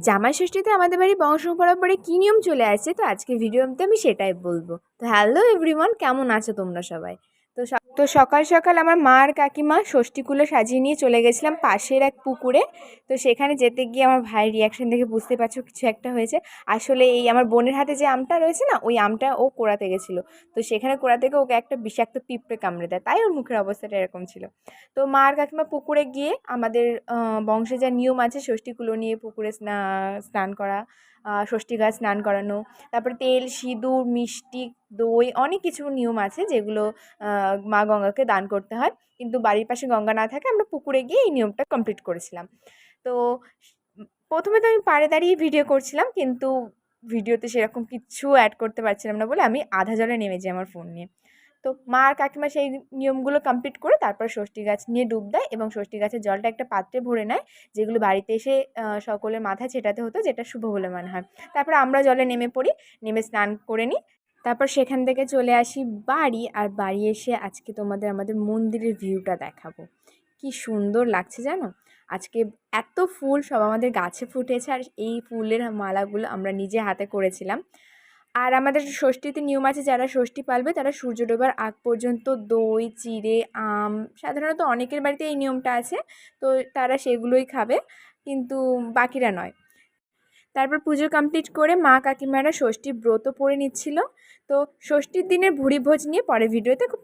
জামাই ষষ্ঠীতে আমাদের বাড়ি বংশ পরম্পরায় কী নিয়ম চলে আসছে, তো আজকে ভিডিওতে আমি সেটাই বলবো। তো হ্যালো এভরিওয়ান, কেমন আছো তোমরা সবাই? তো সকাল সকাল আমার মা আর কাকিমা ষষ্ঠীকুলো সাজিয়ে নিয়ে চলে গেছিলাম পাশের এক পুকুরে। তো সেখানে যেতে গিয়ে আমার ভাইয়ের রিয়াকশন দেখে বুঝতে পারছো কিছু একটা হয়েছে। আসলে এই আমার বোনের হাতে যে আমটা রয়েছে না, ওই আমটা ও কোড়াতে গেছিলো। তো সেখানে কোড়া থেকে ওকে একটা বিষাক্ত পিঁপড়ে কামড়ে দেয়, তাই ওর মুখের অবস্থাটা এরকম ছিল। তো মা আর কাকিমা পুকুরে গিয়ে আমাদের বংশে যা নিয়ম আছে ষষ্ঠীকুলো নিয়ে পুকুরে স্নান করা, ষষ্ঠী গাছ স্নান করানো, তারপরে তেল সিঁদুর মিষ্টি দই অনেক কিছু নিয়ম আছে যেগুলো মা গঙ্গাকে দান করতে হয়। কিন্তু বাড়ির পাশে গঙ্গা না থাকে আমরা পুকুরে গিয়ে এই নিয়মটা কমপ্লিট করেছিলাম। তো প্রথমে তো আমি পাড়ে দাঁড়িয়ে ভিডিও করছিলাম, কিন্তু ভিডিওতে সেরকম কিচ্ছু অ্যাড করতে পারছিলাম না বলে আমি আধা জলে নেমে যাই আমার ফোন নিয়ে। তো মা আর কাকিমা সেই নিয়মগুলো কমপ্লিট করে তারপর ষষ্ঠী গাছ নিয়ে ডুব দেয় এবং ষষ্ঠী গাছের জলটা একটা পাত্রে ভরে নেয়, যেগুলো বাড়িতে এসে সকলের মাথায় ছেটাতে হতো, যেটা শুভ বলে মনে হয়। তারপর আমরা জলে নেমে পড়ি, নেমে স্নান করে নিই। তারপর সেখান থেকে চলে আসি বাড়ি, আর বাড়ি এসে আজকে তোমাদের আমাদের মন্দিরের ভিউটা দেখাবো। কি সুন্দর লাগছে জানো, আজকে এত ফুল সব আমাদের গাছে ফুটেছে, আর এই ফুলের মালাগুলো আমরা নিজে হাতে করেছিলাম। আর আমাদের ষষ্ঠীতে নিয়ম আছে, যারা ষষ্ঠী পালবে তারা সূর্য ডোবার আগ পর্যন্ত দই চিড়ে আম, সাধারণত অনেকের বাড়িতে এই নিয়মটা আছে, তো তারা সেগুলোই খাবে, কিন্তু বাকিরা নয়। তারপর পুজো কমপ্লিট করে মা কাকিমারা ষষ্ঠী ব্রত পড়ে নিচ্ছিল। তো ষষ্ঠীর দিনের ভুরি ভোজ নিয়ে পরে ভিডিওতে খুব